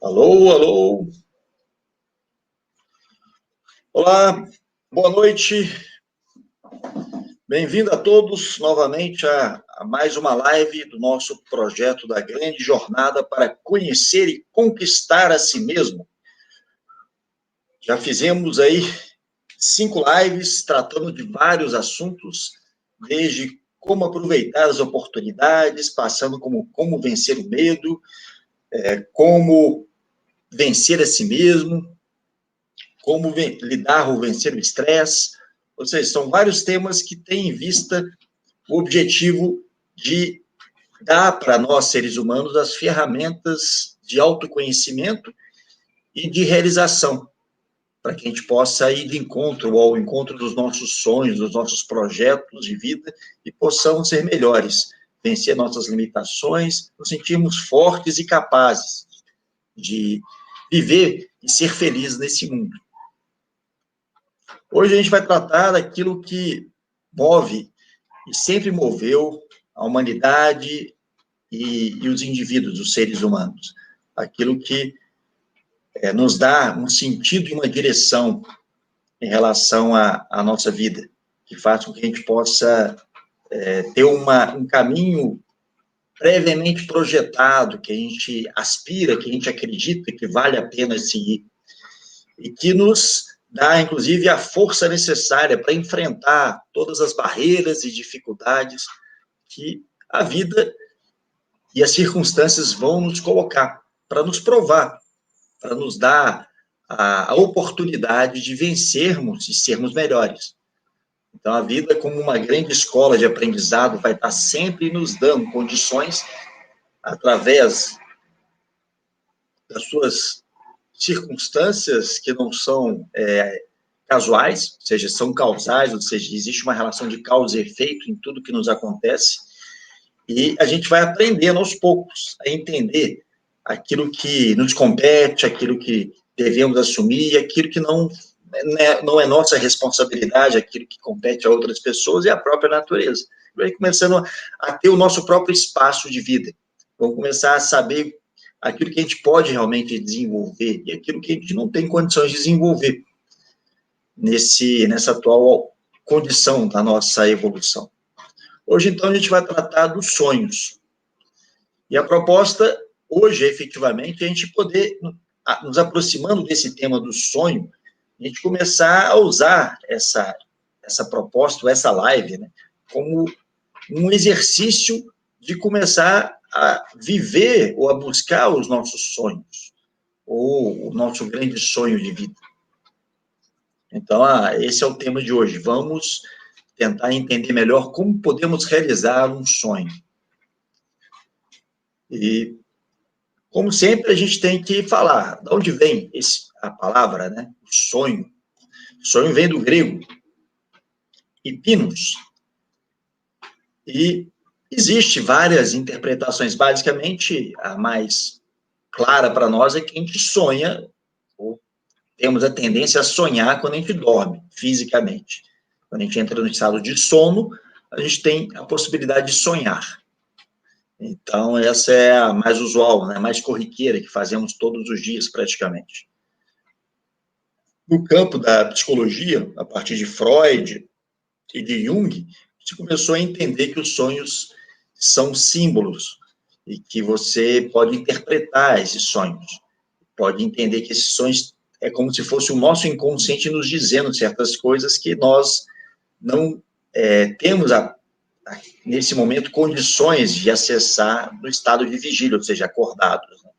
Alô, alô. Olá, boa noite. Bem-vindo a todos novamente a mais uma live do nosso projeto da grande jornada para conhecer e conquistar a si mesmo. Já fizemos aí 5 lives tratando de vários assuntos, desde como aproveitar as oportunidades, passando como vencer o medo, como vencer a si mesmo, como lidar ou vencer o estresse. Ou seja, são vários temas que têm em vista o objetivo de dar para nós, seres humanos, as ferramentas de autoconhecimento e de realização, para que a gente possa ir de encontro ao encontro dos nossos sonhos, dos nossos projetos de vida e possamos ser melhores, vencer nossas limitações, nos sentirmos fortes e capazes de viver e ser felizes nesse mundo. Hoje a gente vai tratar daquilo que move e sempre moveu a humanidade e os indivíduos, os seres humanos. Aquilo que nos dá um sentido e uma direção em relação à nossa vida, que faz com que a gente possa ter um caminho previamente projetado, que a gente aspira, que a gente acredita que vale a pena seguir, e que nos dá, inclusive, a força necessária para enfrentar todas as barreiras e dificuldades que a vida e as circunstâncias vão nos colocar, para nos provar, para nos dar a oportunidade de vencermos e sermos melhores. Então, a vida, como uma grande escola de aprendizado, vai estar sempre nos dando condições, através das suas circunstâncias que não são casuais, ou seja, são causais, ou seja, existe uma relação de causa e efeito em tudo que nos acontece, e a gente vai aprendendo aos poucos a entender aquilo que nos compete, aquilo que devemos assumir, aquilo que não é nossa responsabilidade, aquilo que compete a outras pessoas e a própria natureza. Vai começando a ter o nosso próprio espaço de vida. Vamos começar a saber aquilo que a gente pode realmente desenvolver e aquilo que a gente não tem condições de desenvolver nessa atual condição da nossa evolução. Hoje, então, a gente vai tratar dos sonhos. E a proposta, hoje, efetivamente, é a gente poder, nos aproximando desse tema do sonho, a gente começar a usar essa proposta, essa live, né, como um exercício de começar a viver ou a buscar os nossos sonhos, ou o nosso grande sonho de vida. Então, esse é o tema de hoje. Vamos tentar entender melhor como podemos realizar um sonho. E, como sempre, a gente tem que falar de onde vem a palavra, né? O sonho. O sonho vem do grego, hipinos. E existe várias interpretações. Basicamente, a mais clara para nós é que a gente sonha, ou temos a tendência a sonhar quando a gente dorme, fisicamente. Quando a gente entra no estado de sono, a gente tem a possibilidade de sonhar. Então, essa é a mais usual, né, mais corriqueira, que fazemos todos os dias, praticamente. No campo da psicologia, a partir de Freud e de Jung, se começou a entender que os sonhos são símbolos e que você pode interpretar esses sonhos. Pode entender que esses sonhos é como se fosse o nosso inconsciente nos dizendo certas coisas que nós não temos, nesse momento, condições de acessar no estado de vigília, ou seja, acordados. Né?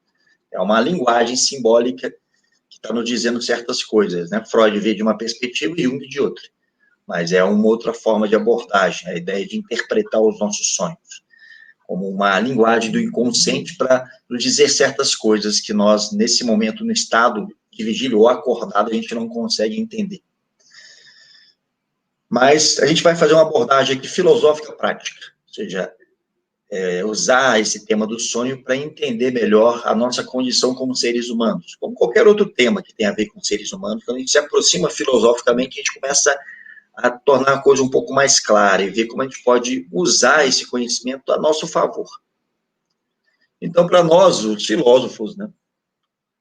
É uma linguagem simbólica que está nos dizendo certas coisas. Né? Freud vê de uma perspectiva e Jung de outra. Mas é uma outra forma de abordagem, a ideia de interpretar os nossos sonhos, como uma linguagem do inconsciente para nos dizer certas coisas que nós, nesse momento, no estado de vigília ou acordado, a gente não consegue entender. Mas a gente vai fazer uma abordagem aqui filosófica prática, ou seja, usar esse tema do sonho para entender melhor a nossa condição como seres humanos, como qualquer outro tema que tem a ver com seres humanos. Quando a gente se aproxima filosoficamente, a gente começa a tornar a coisa um pouco mais clara e ver como a gente pode usar esse conhecimento a nosso favor. Então, para nós, os filósofos, né,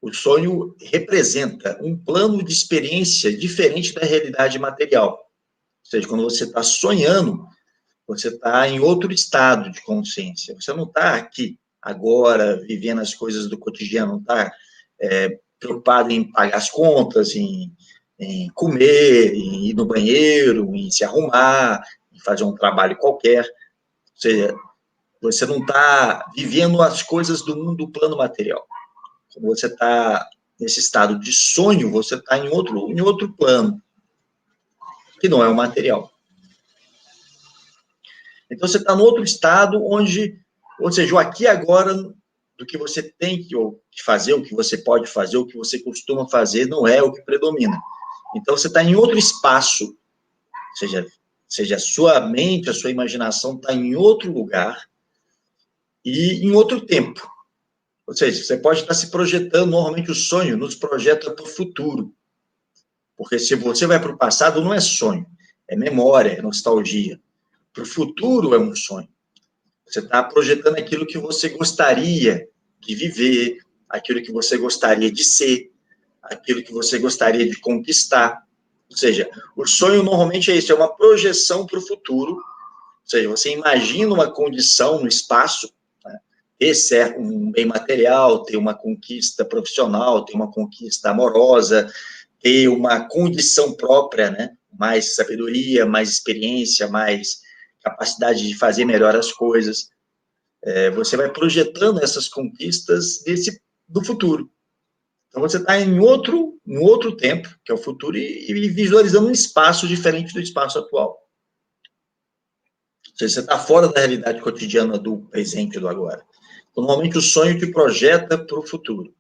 o sonho representa um plano de experiência diferente da realidade material. Ou seja, quando você está sonhando, você está em outro estado de consciência. Você não está aqui, agora, vivendo as coisas do cotidiano, não está preocupado em pagar as contas, em comer, em ir no banheiro, em se arrumar, em fazer um trabalho qualquer. Ou seja, você não está vivendo as coisas do mundo do plano material. Quando você está nesse estado de sonho, você está em outro plano, que não é o material. Então, você está em outro estado onde, ou seja, o aqui e agora do que você tem que fazer, o que você pode fazer, o que você costuma fazer, não é o que predomina. Então, você está em outro espaço, seja a sua mente, a sua imaginação está em outro lugar e em outro tempo. Ou seja, você pode estar se projetando, normalmente o sonho nos projeta para o futuro. Porque se você vai para o passado, não é sonho, é memória, é nostalgia. Para o futuro é um sonho. Você está projetando aquilo que você gostaria de viver, aquilo que você gostaria de ser, aquilo que você gostaria de conquistar. Ou seja, o sonho normalmente é isso, é uma projeção para o futuro. Ou seja, você imagina uma condição no espaço, né? Ter um bem material, ter uma conquista profissional, ter uma conquista amorosa, ter uma condição própria, né? Mais sabedoria, mais experiência, mais capacidade de fazer melhor as coisas. Você vai projetando essas conquistas do futuro. Então, você está em outro tempo, que é o futuro, e visualizando um espaço diferente do espaço atual. Ou seja, você está fora da realidade cotidiana do presente e do agora. Então, normalmente, o sonho te projeta para o futuro.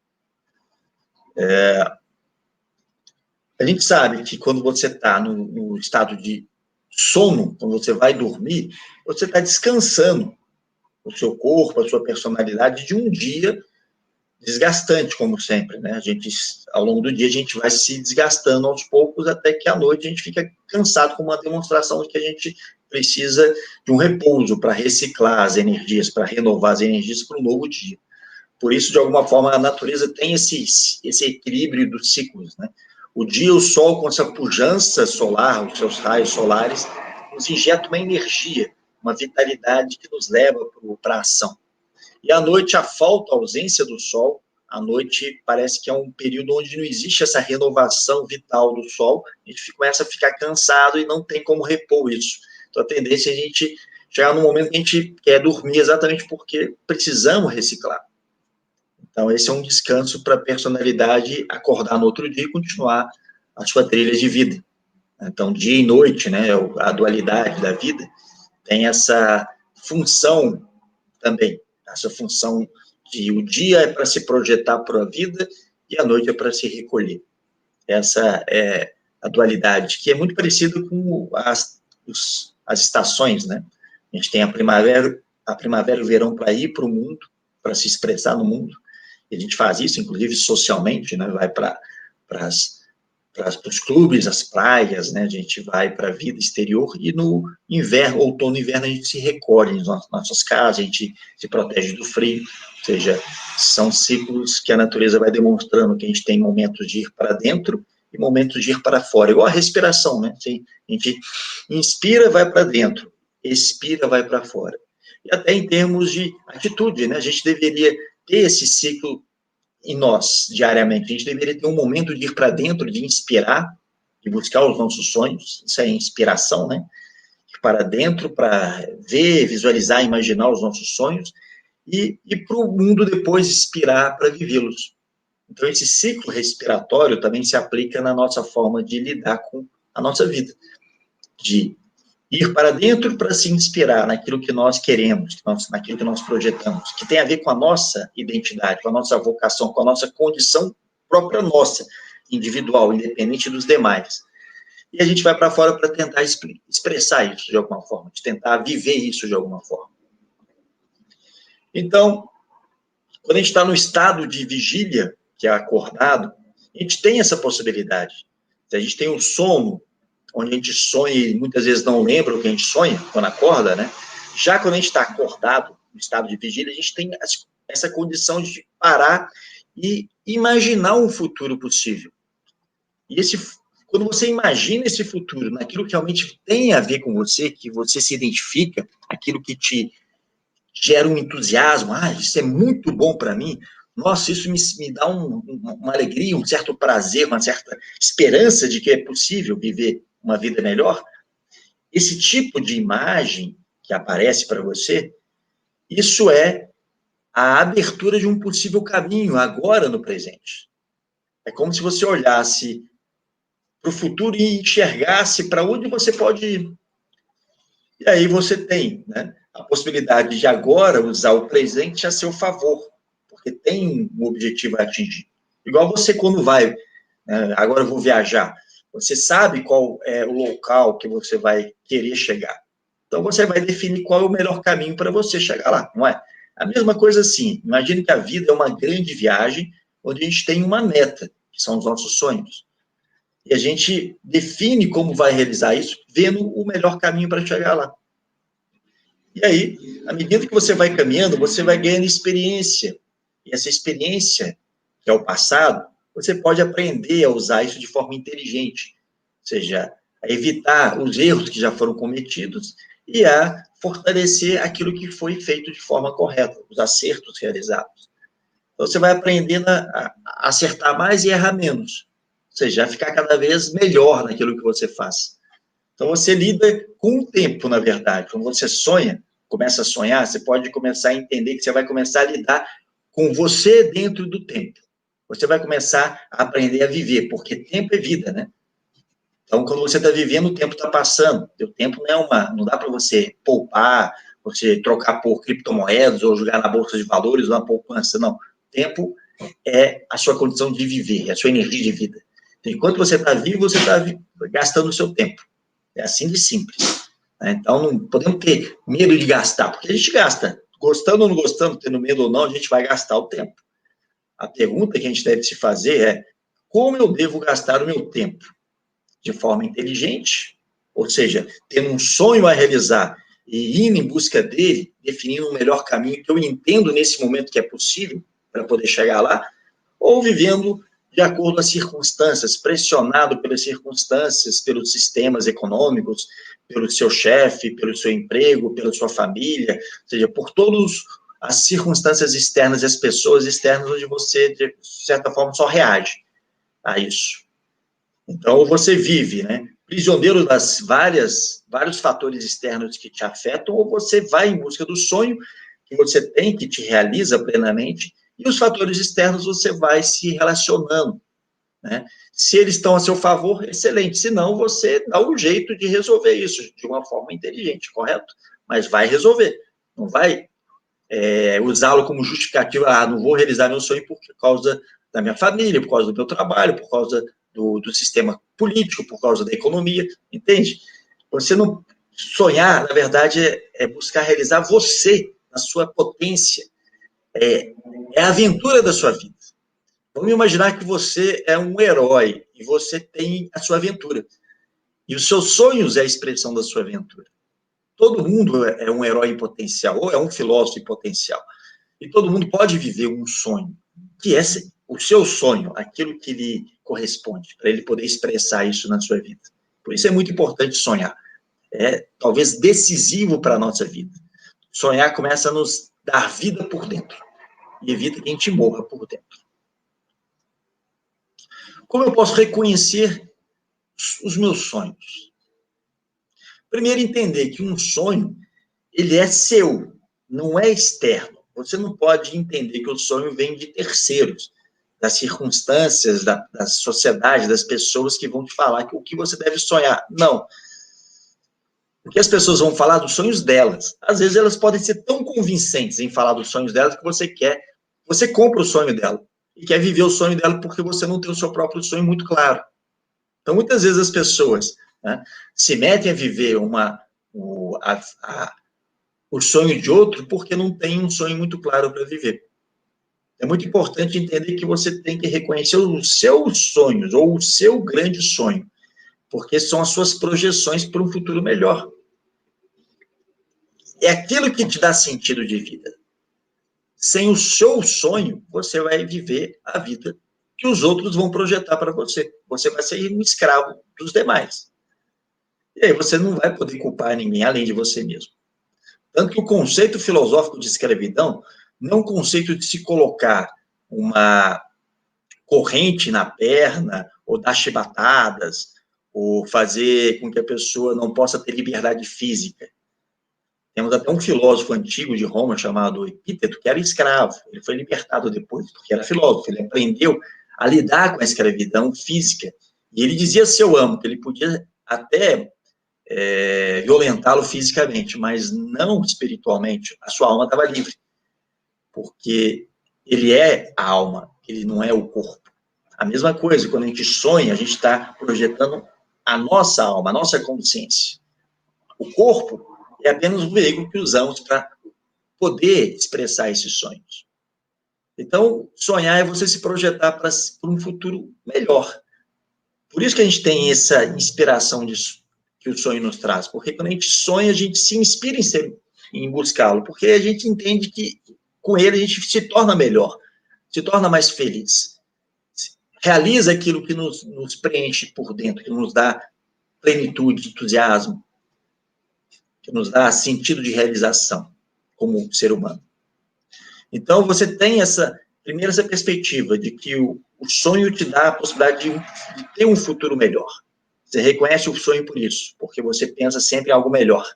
A gente sabe que quando você está no estado de sono, quando você vai dormir, você está descansando o seu corpo, a sua personalidade de um dia desgastante, como sempre, né? Ao longo do dia, a gente vai se desgastando aos poucos, até que à noite a gente fica cansado, com uma demonstração de que a gente precisa de um repouso para reciclar as energias, para renovar as energias para um novo dia. Por isso, de alguma forma, a natureza tem esse equilíbrio dos ciclos, né? O dia, o sol, com essa pujança solar, os seus raios solares, nos injeta uma energia, uma vitalidade que nos leva para a ação. E à noite, a falta, a ausência do sol, à noite parece que é um período onde não existe essa renovação vital do sol, a gente começa a ficar cansado e não tem como repor isso. Então, a tendência é a gente chegar num momento que a gente quer dormir exatamente porque precisamos reciclar. Então, esse é um descanso para a personalidade acordar no outro dia e continuar a sua trilha de vida. Então, dia e noite, né, a dualidade da vida, tem essa função também, essa função de o dia é para se projetar para a vida e a noite é para se recolher. Essa é a dualidade, que é muito parecida com as estações, né? A gente tem a primavera e o verão para ir para o mundo, para se expressar no mundo, e a gente faz isso, inclusive, socialmente, né? Vai para os clubes, as praias, né? A gente vai para a vida exterior, e no inverno, outono e inverno, a gente se recolhe nas nossas casas, a gente se protege do frio, ou seja, são ciclos que a natureza vai demonstrando que a gente tem momentos de ir para dentro e momentos de ir para fora, igual a respiração, né? A gente inspira, vai para dentro, expira, vai para fora. E até em termos de atitude, né? A gente deveria ter esse ciclo em nós, diariamente. A gente deveria ter um momento de ir para dentro, de inspirar, de buscar os nossos sonhos. Isso é inspiração, né? Ir para dentro, para ver, visualizar, imaginar os nossos sonhos, e para o mundo depois expirar para vivê-los. Então, esse ciclo respiratório também se aplica na nossa forma de lidar com a nossa vida, de ir para dentro para se inspirar naquilo que nós queremos, naquilo que nós projetamos, que tem a ver com a nossa identidade, com a nossa vocação, com a nossa condição própria nossa, individual, independente dos demais. E a gente vai para fora para tentar expressar isso de alguma forma, de tentar viver isso de alguma forma. Então, quando a gente está no estado de vigília, que é acordado, a gente tem essa possibilidade. Se a gente tem um sono, onde a gente sonha e muitas vezes não lembra o que a gente sonha quando acorda, né? Já quando a gente está acordado, no estado de vigília, a gente tem essa condição de parar e imaginar um futuro possível. E quando você imagina esse futuro, naquilo que realmente tem a ver com você, que você se identifica, aquilo que te gera um entusiasmo, isso é muito bom para mim, nossa, isso me dá uma alegria, um certo prazer, uma certa esperança de que é possível viver uma vida melhor. Esse tipo de imagem que aparece para você, isso é a abertura de um possível caminho agora no presente. É como se você olhasse para o futuro e enxergasse para onde você pode ir. E aí você tem, né, a possibilidade de agora usar o presente a seu favor, porque tem um objetivo a atingir. Igual você quando vai, agora eu vou viajar, você sabe qual é o local que você vai querer chegar. Então você vai definir qual é o melhor caminho para você chegar lá, não é? A mesma coisa assim, imagine que a vida é uma grande viagem onde a gente tem uma meta, que são os nossos sonhos. E a gente define como vai realizar isso, vendo o melhor caminho para chegar lá. E aí, à medida que você vai caminhando, você vai ganhando experiência. E essa experiência, que é o passado, você pode aprender a usar isso de forma inteligente. Ou seja, a evitar os erros que já foram cometidos e a fortalecer aquilo que foi feito de forma correta, os acertos realizados. Então, você vai aprendendo a acertar mais e errar menos. Ou seja, a ficar cada vez melhor naquilo que você faz. Então, você lida com o tempo, na verdade. Quando você sonha, começa a sonhar, você pode começar a entender que você vai começar a lidar com você dentro do tempo. Você vai começar a aprender a viver, porque tempo é vida, né? Então, quando você está vivendo, o tempo está passando. O tempo não dá para você poupar, você trocar por criptomoedas ou jogar na bolsa de valores ou na poupança, não. O tempo é a sua condição de viver, é a sua energia de vida. Então, enquanto você está vivo, você está gastando o seu tempo. É assim de simples. Então, não podemos ter medo de gastar, porque a gente gasta. Gostando ou não gostando, tendo medo ou não, a gente vai gastar o tempo. A pergunta que a gente deve se fazer é: como eu devo gastar o meu tempo? De forma inteligente, ou seja, tendo um sonho a realizar e indo em busca dele, definindo o melhor caminho que eu entendo nesse momento que é possível para poder chegar lá, ou vivendo de acordo com as circunstâncias, pressionado pelas circunstâncias, pelos sistemas econômicos, pelo seu chefe, pelo seu emprego, pela sua família, ou seja, por todas as circunstâncias externas e as pessoas externas onde você, de certa forma, só reage a isso. Então, você vive, né, prisioneiro das vários fatores externos que te afetam, ou você vai em busca do sonho que você tem, que te realiza plenamente, e os fatores externos você vai se relacionando, né? Se eles estão a seu favor, excelente. Se não, você dá um jeito de resolver isso de uma forma inteligente, correto? Mas vai resolver. Não vai usá-lo como justificativa, não vou realizar meu sonho por causa da minha família, por causa do meu trabalho, por causa do sistema político, por causa da economia, entende? Você não sonhar, na verdade, é buscar realizar você, a sua potência, é a aventura da sua vida. Vamos imaginar que você é um herói e você tem a sua aventura. E os seus sonhos é a expressão da sua aventura. Todo mundo é um herói em potencial, ou é um filósofo em potencial. E todo mundo pode viver um sonho, que é o seu sonho, aquilo que lhe corresponde, para ele poder expressar isso na sua vida. Por isso é muito importante sonhar. É talvez decisivo para a nossa vida. Sonhar começa a nos dar vida por dentro e evita que a gente morra por dentro. Como eu posso reconhecer os meus sonhos? Primeiro, entender que um sonho, ele é seu, não é externo. Você não pode entender que o sonho vem de terceiros, das circunstâncias, da sociedade, das pessoas que vão te falar o que você deve sonhar. Não. Porque as pessoas vão falar dos sonhos delas. Às vezes elas podem ser tão convincentes em falar dos sonhos delas que você compra o sonho dela e quer viver o sonho dela porque você não tem o seu próprio sonho muito claro. Então, muitas vezes as pessoas, né, se metem a viver o sonho de outro porque não tem um sonho muito claro para viver. É muito importante entender que você tem que reconhecer os seus sonhos ou o seu grande sonho, porque são as suas projeções para um futuro melhor. É aquilo que te dá sentido de vida. sem o seu sonho, você vai viver a vida que os outros vão projetar para você. Você vai ser um escravo dos demais. E aí você não vai poder culpar ninguém além de você mesmo. Tanto que o conceito filosófico de escravidão não é um conceito de se colocar uma corrente na perna, ou dar chibatadas, ou fazer com que a pessoa não possa ter liberdade física. Temos até um filósofo antigo de Roma chamado Epíteto, que era escravo. Ele foi libertado depois, porque era filósofo. Ele aprendeu a lidar com a escravidão física. E ele dizia seu amo, que ele podia até violentá-lo fisicamente, mas não espiritualmente. A sua alma estava livre, porque ele é a alma, ele não é o corpo. A mesma coisa, quando a gente sonha, a gente está projetando a nossa alma, a nossa consciência. O corpo é apenas um veículo que usamos para poder expressar esses sonhos. Então, sonhar é você se projetar para um futuro melhor. Por isso que a gente tem essa inspiração disso, que o sonho nos traz. Porque quando a gente sonha, a gente se inspira em buscá-lo. Porque a gente entende que com ele a gente se torna melhor, se torna mais feliz. Realiza aquilo que nos preenche por dentro, que nos dá plenitude, entusiasmo, que nos dá sentido de realização como ser humano. Então, você tem essa perspectiva de que o sonho te dá a possibilidade de ter um futuro melhor. Você reconhece o sonho por isso, porque você pensa sempre em algo melhor.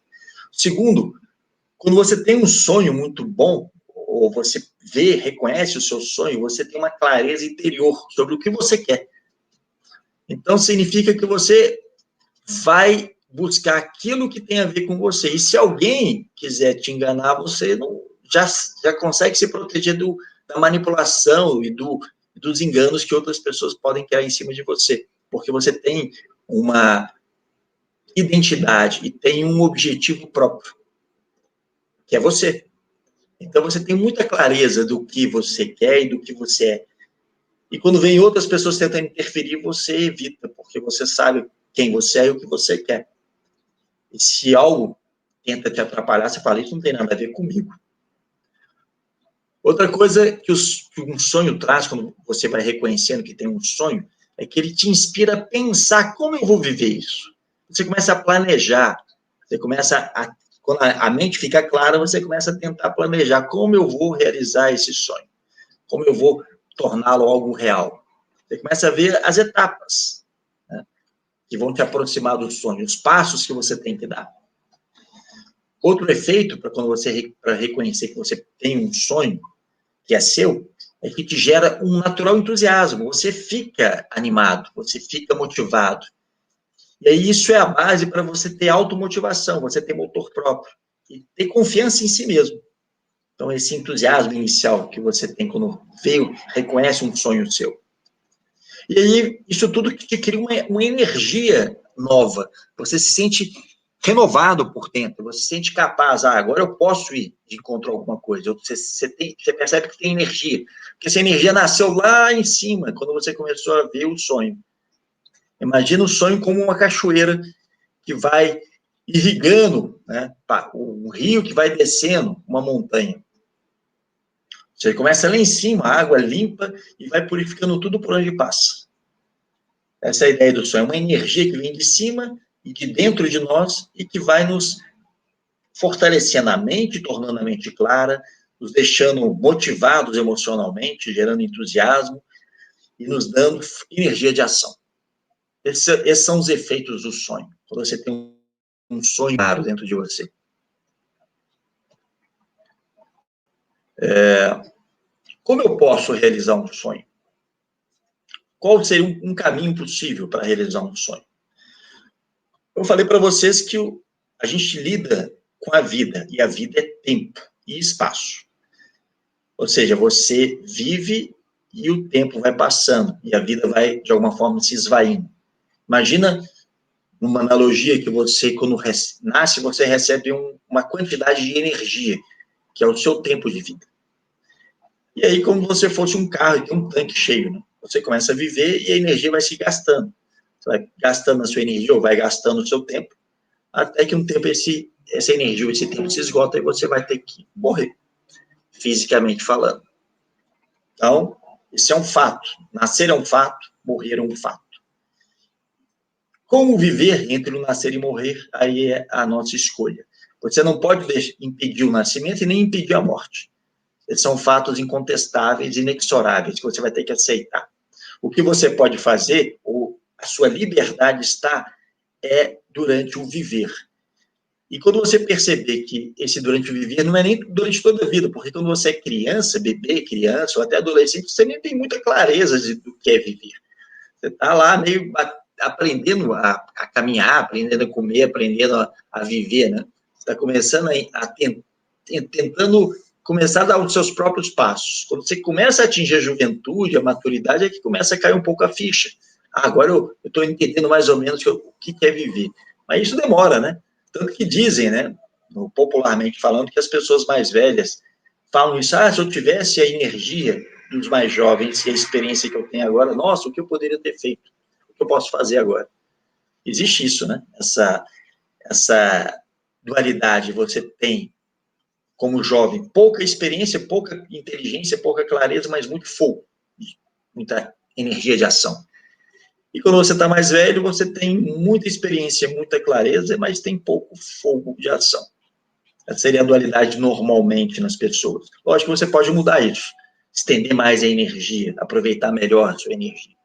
Segundo, quando você tem um sonho muito bom, ou você reconhece o seu sonho, você tem uma clareza interior sobre o que você quer. Então, significa que você vai buscar aquilo que tem a ver com você. E se alguém quiser te enganar, você não, já consegue se proteger da manipulação e dos enganos que outras pessoas podem criar em cima de você. Porque você tem uma identidade e tem um objetivo próprio, que é você. Então, você tem muita clareza do que você quer e do que você é. E quando vem outras pessoas tentando interferir, você evita, porque você sabe quem você é e o que você quer. E se algo tenta te atrapalhar, você fala, isso não tem nada a ver comigo. Outra coisa que um sonho traz, quando você vai reconhecendo que tem um sonho, é que ele te inspira a pensar como eu vou viver isso. Você começa a planejar, quando a mente fica clara, você começa a tentar planejar como eu vou realizar esse sonho, como eu vou torná-lo algo real. Você começa a ver as etapas, né, que vão te aproximar do sonho, os passos que você tem que dar. Outro efeito, para reconhecer que você tem um sonho que é seu, é que te gera um natural entusiasmo. Você fica animado, você fica motivado. E aí isso é a base para você ter automotivação, você ter motor próprio e ter confiança em si mesmo. Então, esse entusiasmo inicial que você tem quando reconhece um sonho seu. E aí, isso tudo que te cria uma energia nova. Você se sente renovado por dentro, você se sente capaz, agora eu posso ir de encontrar alguma coisa. Você percebe que tem energia, porque essa energia nasceu lá em cima, quando você começou a ver o sonho. Imagina o sonho como uma cachoeira que vai irrigando, né, um rio que vai descendo uma montanha. Você começa lá em cima, a água limpa e vai purificando tudo por onde passa. Essa é a ideia do sonho, é uma energia que vem de cima e de dentro de nós e que vai nos fortalecendo a mente, tornando a mente clara, nos deixando motivados emocionalmente, gerando entusiasmo e nos dando energia de ação. Esses são os efeitos do sonho, quando você tem um sonho claro dentro de você. Como eu posso realizar um sonho? Qual seria um caminho possível para realizar um sonho? Eu falei para vocês que a gente lida com a vida, e a vida é tempo e espaço. Ou seja, você vive e o tempo vai passando, e a vida vai, de alguma forma, se esvaindo. Imagina uma analogia que você, quando nasce, você recebe uma quantidade de energia, que é o seu tempo de vida. E aí, como se fosse um carro e tem um tanque cheio, né? Você começa a viver e a energia vai se gastando. Você vai gastando a sua energia ou vai gastando o seu tempo, até que um tempo essa energia, esse tempo se esgota e você vai ter que morrer. fisicamente falando. Então, esse é um fato. Nascer é um fato, morrer é um fato. Como viver entre o nascer e morrer, aí é a nossa escolha. Você não pode impedir o nascimento e nem impedir a morte. Esses são fatos incontestáveis, inexoráveis, que você vai ter que aceitar. O que você pode fazer, ou a sua liberdade está, é durante o viver. E quando você perceber que esse durante o viver não é nem durante toda a vida, porque quando você é criança, bebê, criança, ou até adolescente, você nem tem muita clareza do que é viver. Você está lá meio aprendendo a caminhar, aprendendo a comer, aprendendo a viver, né? Você está começando tentando começar a dar os seus próprios passos. Quando você começa a atingir a juventude, a maturidade, é que começa a cair um pouco a ficha. Agora eu estou entendendo mais ou menos o que é viver. Mas isso demora, né? Tanto que dizem, né, popularmente falando, que as pessoas mais velhas falam isso, se eu tivesse a energia dos mais jovens e a experiência que eu tenho agora, nossa, o que eu poderia ter feito? O que eu posso fazer agora? Existe isso, né? Essa dualidade. Você tem, como jovem, pouca experiência, pouca inteligência, pouca clareza, mas muito fogo, muita energia de ação. E quando você está mais velho, você tem muita experiência, muita clareza, mas tem pouco fogo de ação. Essa seria a dualidade normalmente nas pessoas. Lógico que você pode mudar isso, estender mais a energia, aproveitar melhor a sua energia.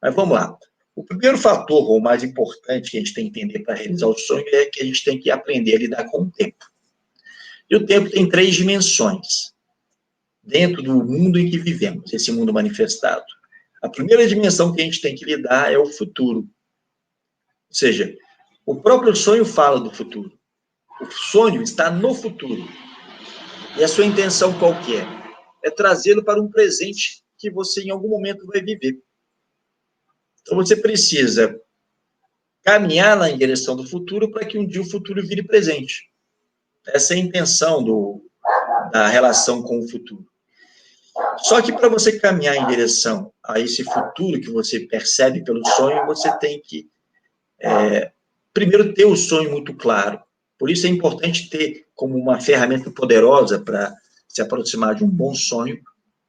Mas vamos lá. O primeiro fator, ou mais importante, que a gente tem que entender para realizar o sonho é que a gente tem que aprender a lidar com o tempo. E o tempo tem 3 dimensões dentro do mundo em que vivemos, esse mundo manifestado. A primeira dimensão que a gente tem que lidar é o futuro. Ou seja, o próprio sonho fala do futuro. O sonho está no futuro. E a sua intenção qual que é? É trazê-lo para um presente que você em algum momento vai viver. Então você precisa caminhar na direção do futuro para que um dia o futuro vire presente. Essa é a intenção da relação com o futuro. Só que para você caminhar em direção a esse futuro que você percebe pelo sonho, você tem que, primeiro, ter o sonho muito claro. Por isso é importante ter como uma ferramenta poderosa para se aproximar de um bom sonho,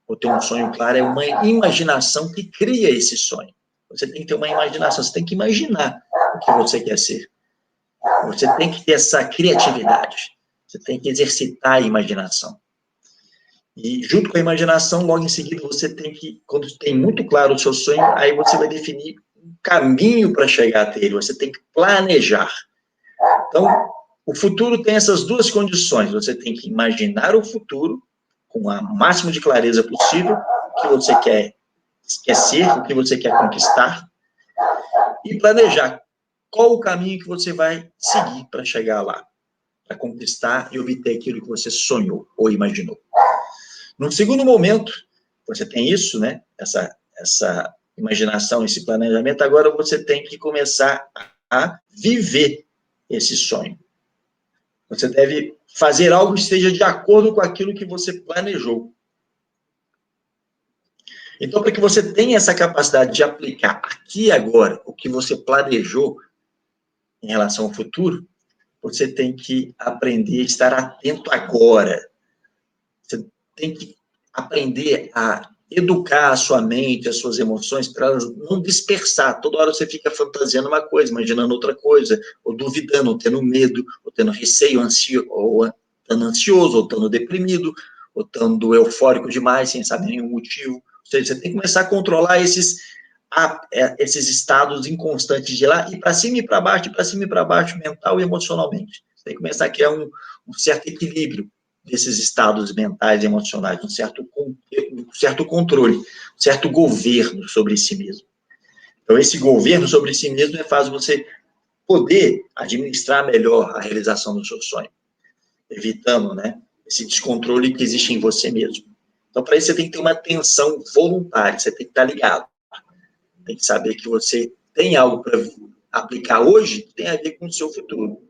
ou ter um sonho claro, é uma imaginação que cria esse sonho. Você tem que ter uma imaginação, você tem que imaginar o que você quer ser. Você tem que ter essa criatividade. Você tem que exercitar a imaginação. E junto com a imaginação, logo em seguida, você tem que, quando tem muito claro o seu sonho, aí você vai definir um caminho para chegar até ele. Você tem que planejar. Então, o futuro tem essas duas condições. Você tem que imaginar o futuro com a máxima de clareza possível, o que você quer ser, o que você quer conquistar, e planejar qual o caminho que você vai seguir para chegar lá, para conquistar e obter aquilo que você sonhou ou imaginou. Num segundo momento, você tem isso, né? Essa imaginação, esse planejamento, agora você tem que começar a viver esse sonho. Você deve fazer algo que esteja de acordo com aquilo que você planejou. Então, para que você tenha essa capacidade de aplicar aqui e agora o que você planejou em relação ao futuro, você tem que aprender a estar atento agora. Você tem que aprender a educar a sua mente, as suas emoções, para elas não dispersar. Toda hora você fica fantasiando uma coisa, imaginando outra coisa, ou duvidando, ou tendo medo, ou tendo receio, ou estando ansioso, ou estando deprimido, ou estando eufórico demais, sem saber nenhum motivo. Ou seja, você tem que começar a controlar esses estados inconstantes de lá, e para cima e para baixo, mental e emocionalmente. Você tem que começar a criar um certo equilíbrio desses estados mentais e emocionais, um certo controle, um certo governo sobre si mesmo. Então, esse governo sobre si mesmo faz você poder administrar melhor a realização do seu sonho, evitando, né, esse descontrole que existe em você mesmo. Então, para isso, você tem que ter uma atenção voluntária, você tem que estar ligado. Tem que saber que você tem algo para aplicar hoje que tem a ver com o seu futuro.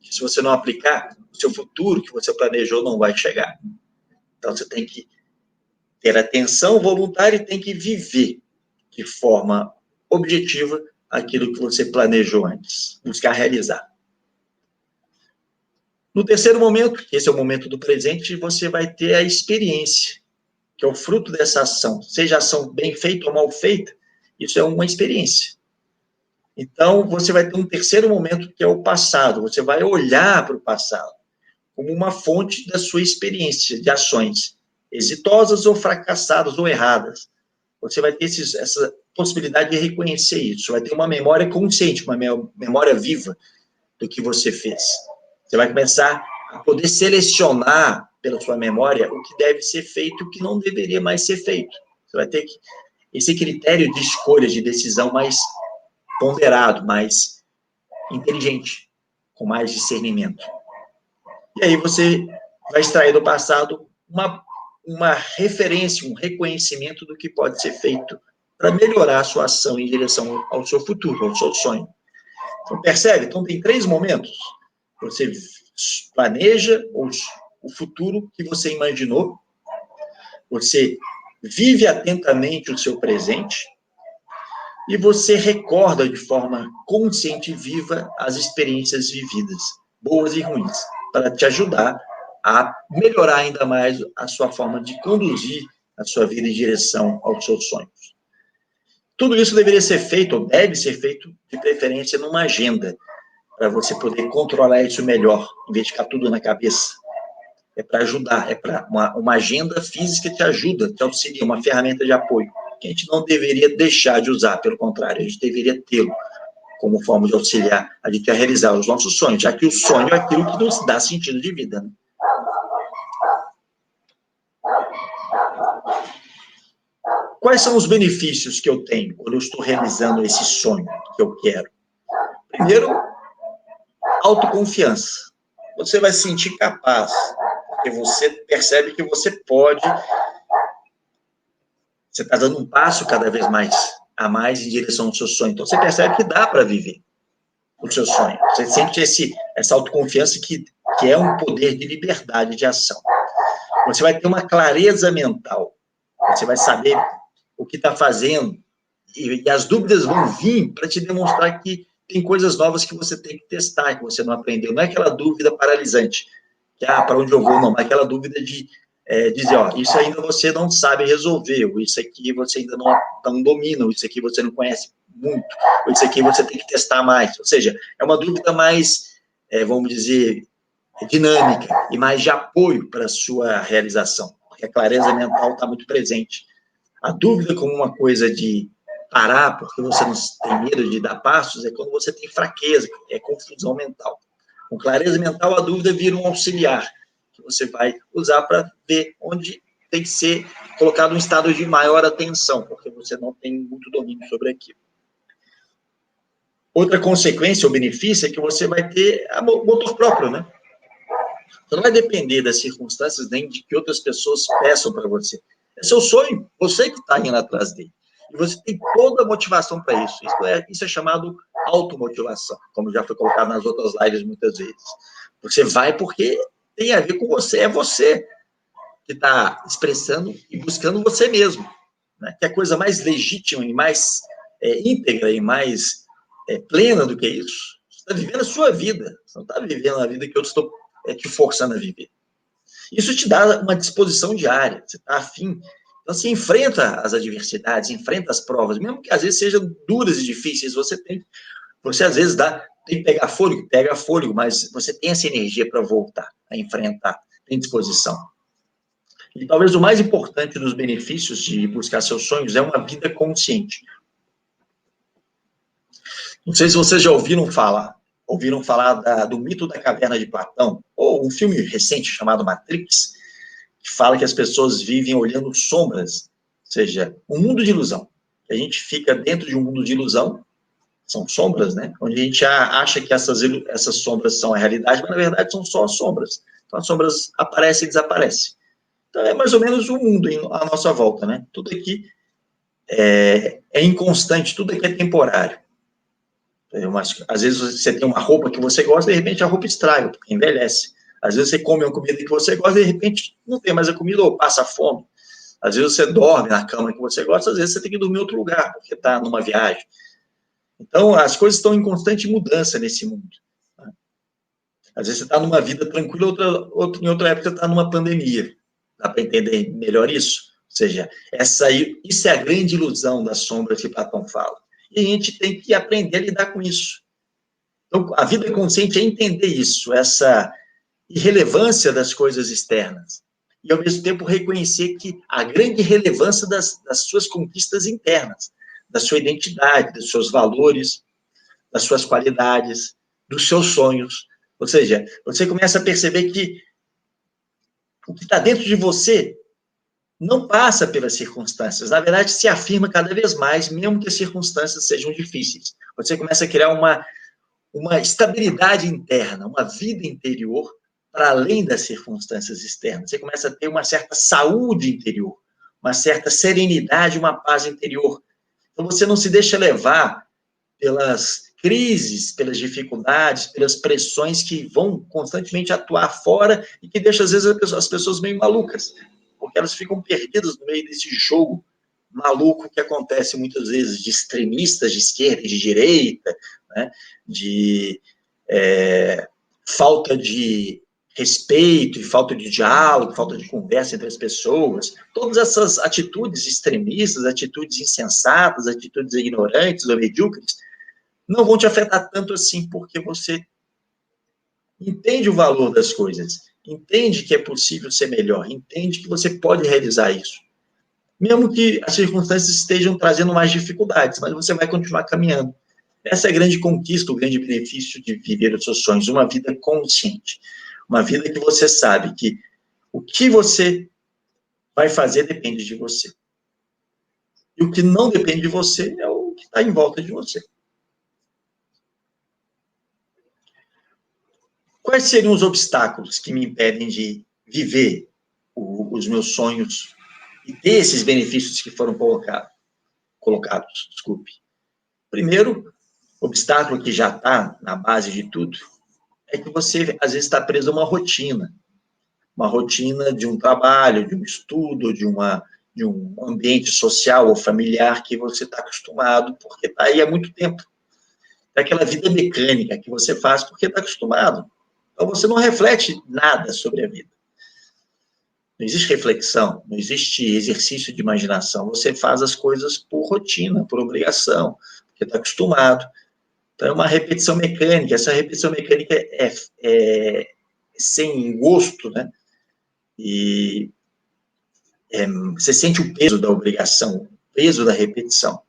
Se você não aplicar, o seu futuro que você planejou não vai chegar. Então, você tem que ter atenção voluntária e tem que viver de forma objetiva aquilo que você planejou antes, buscar realizar. No terceiro momento, que esse é o momento do presente, você vai ter a experiência, que é o fruto dessa ação. Seja ação bem feita ou mal feita, isso é uma experiência. Então, você vai ter um terceiro momento, que é o passado. Você vai olhar para o passado como uma fonte da sua experiência de ações, exitosas ou fracassadas ou erradas. Você vai ter essa possibilidade de reconhecer isso. Você vai ter uma memória consciente, uma memória viva do que você fez. Você vai começar a poder selecionar pela sua memória o que deve ser feito e o que não deveria mais ser feito. Você vai ter esse critério de escolha, de decisão mais ponderado, mais inteligente, com mais discernimento. E aí você vai extrair do passado uma referência, um reconhecimento do que pode ser feito para melhorar a sua ação em direção ao seu futuro, ao seu sonho. Então, percebe? Então, tem 3 momentos. Você planeja o futuro que você imaginou, você vive atentamente o seu presente e você recorda de forma consciente e viva as experiências vividas, boas e ruins, para te ajudar a melhorar ainda mais a sua forma de conduzir a sua vida em direção aos seus sonhos. Tudo isso deveria ser feito, ou deve ser feito, de preferência numa agenda, para você poder controlar isso melhor, em vez de ficar tudo na cabeça. É para ajudar, é para uma agenda física que te ajuda, te auxilia, uma ferramenta de apoio, que a gente não deveria deixar de usar, pelo contrário, a gente deveria tê-lo como forma de auxiliar a gente a realizar os nossos sonhos, já que o sonho é aquilo que nos dá sentido de vida, né? Quais são os benefícios que eu tenho quando eu estou realizando esse sonho que eu quero? Primeiro, autoconfiança. Você vai se sentir capaz, porque você percebe que você pode, você está dando um passo cada vez mais a mais em direção ao seu sonho. Então, você percebe que dá para viver o seu sonho. Você sente essa autoconfiança que é um poder de liberdade de ação. Você vai ter uma clareza mental. Você vai saber o que está fazendo e as dúvidas vão vir para te demonstrar que tem coisas novas que você tem que testar, que você não aprendeu. Não é aquela dúvida paralisante, que, para onde eu vou, não. É aquela dúvida de dizer, ó, isso ainda você não sabe resolver, ou isso aqui você ainda não domina, ou isso aqui você não conhece muito, ou isso aqui você tem que testar mais. Ou seja, é uma dúvida mais, vamos dizer, dinâmica e mais de apoio para a sua realização, porque a clareza mental está muito presente. A dúvida como uma coisa de parar porque você não tem medo de dar passos é quando você tem fraqueza, é confusão mental. Com clareza mental, a dúvida vira um auxiliar, que você vai usar para ver onde tem que ser colocado um estado de maior atenção, porque você não tem muito domínio sobre aquilo. Outra consequência ou benefício é que você vai ter motor próprio, né? Você não vai depender das circunstâncias nem de que outras pessoas peçam para você. É seu sonho, você que está indo atrás dele. E você tem toda a motivação para isso. Isso é chamado automotivação, como já foi colocado nas outras lives muitas vezes. Você vai porque tem a ver com você, é você que está expressando e buscando você mesmo. Né? Que é a coisa mais legítima e mais íntegra e mais plena do que isso. Você está vivendo a sua vida, você não está vivendo a vida que eu estou te forçando a viver. Isso te dá uma disposição diária, você está afim. Então, você enfrenta as adversidades, enfrenta as provas, mesmo que às vezes sejam duras e difíceis, você às vezes tem que pegar fôlego, pega fôlego, mas você tem essa energia para voltar, a enfrentar, tem disposição. E talvez o mais importante dos benefícios de buscar seus sonhos é uma vida consciente. Não sei se vocês já ouviram falar do mito da caverna de Platão, ou um filme recente chamado Matrix, que fala que as pessoas vivem olhando sombras, ou seja, um mundo de ilusão. A gente fica dentro de um mundo de ilusão, são sombras, né? Onde a gente acha que essas sombras são a realidade, mas na verdade são só as sombras. Então as sombras aparecem e desaparecem. Então é mais ou menos o mundo à nossa volta, né? Tudo aqui é inconstante, tudo aqui é temporário. Às vezes você tem uma roupa que você gosta, de repente a roupa estraga, porque envelhece. Às vezes você come uma comida que você gosta, de repente não tem mais a comida ou passa fome. Às vezes você dorme na cama que você gosta, às vezes você tem que dormir em outro lugar, porque está numa viagem. Então, as coisas estão em constante mudança nesse mundo. Às vezes você está numa vida tranquila, em outra época você está numa pandemia. Dá para entender melhor isso? Ou seja, isso é a grande ilusão das sombras que Platão fala. E a gente tem que aprender a lidar com isso. Então, a vida consciente é entender isso, essa irrelevância das coisas externas. E, ao mesmo tempo, reconhecer que a grande relevância das suas conquistas internas, da sua identidade, dos seus valores, das suas qualidades, dos seus sonhos. Ou seja, você começa a perceber que o que está dentro de você não passa pelas circunstâncias. Na verdade, se afirma cada vez mais, mesmo que as circunstâncias sejam difíceis. Você começa a criar uma estabilidade interna, uma vida interior para além das circunstâncias externas. Você começa a ter uma certa saúde interior, uma certa serenidade, uma paz interior. Então, você não se deixa levar pelas crises, pelas dificuldades, pelas pressões que vão constantemente atuar fora e que deixam, às vezes, as pessoas meio malucas, porque elas ficam perdidas no meio desse jogo maluco que acontece muitas vezes de extremistas de esquerda e de direita, né, de falta de respeito e falta de diálogo, falta de conversa entre as pessoas. Todas essas atitudes extremistas, atitudes insensatas, atitudes ignorantes ou medíocres, não vão te afetar tanto assim, porque você entende o valor das coisas, entende que é possível ser melhor, entende que você pode realizar isso. Mesmo que as circunstâncias estejam trazendo mais dificuldades, mas você vai continuar caminhando. Essa é a grande conquista, o grande benefício de viver os seus sonhos, uma vida consciente. Uma vida que você sabe que o que você vai fazer depende de você. E o que não depende de você é o que está em volta de você. Quais seriam os obstáculos que me impedem de viver os meus sonhos e ter esses benefícios que foram colocados? Desculpe. Primeiro, obstáculo que já está na base de tudo é que você, às vezes, está preso a uma rotina de um trabalho, de um estudo, de um ambiente social ou familiar que você está acostumado, porque está aí há muito tempo. É aquela vida mecânica que você faz porque está acostumado. Então, você não reflete nada sobre a vida. Não existe reflexão, não existe exercício de imaginação. Você faz as coisas por rotina, por obrigação, porque está acostumado. Então, é uma repetição mecânica. Essa repetição mecânica é sem gosto, né? E você sente o peso da obrigação, o peso da repetição.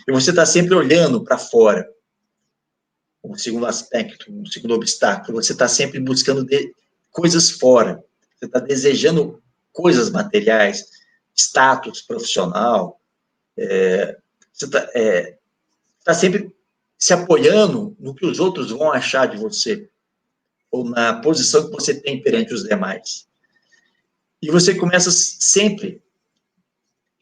E você está sempre olhando para fora. Um segundo aspecto, um segundo obstáculo. Você está sempre buscando coisas fora. Você está desejando coisas materiais, status profissional. Você está sempre se apoiando no que os outros vão achar de você, ou na posição que você tem perante os demais. E você começa sempre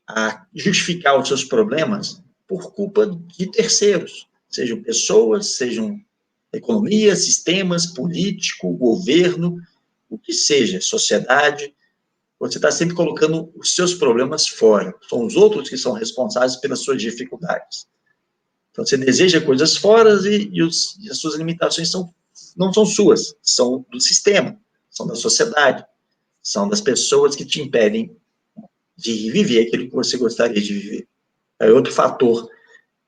a justificar os seus problemas por culpa de terceiros, sejam pessoas, sejam economia, sistemas, político, governo, o que seja, sociedade. Você está sempre colocando os seus problemas fora. São os outros que são responsáveis pelas suas dificuldades. Então, você deseja coisas fora e as suas limitações não são suas, são do sistema, são da sociedade, são das pessoas que te impedem de viver aquilo que você gostaria de viver. É outro fator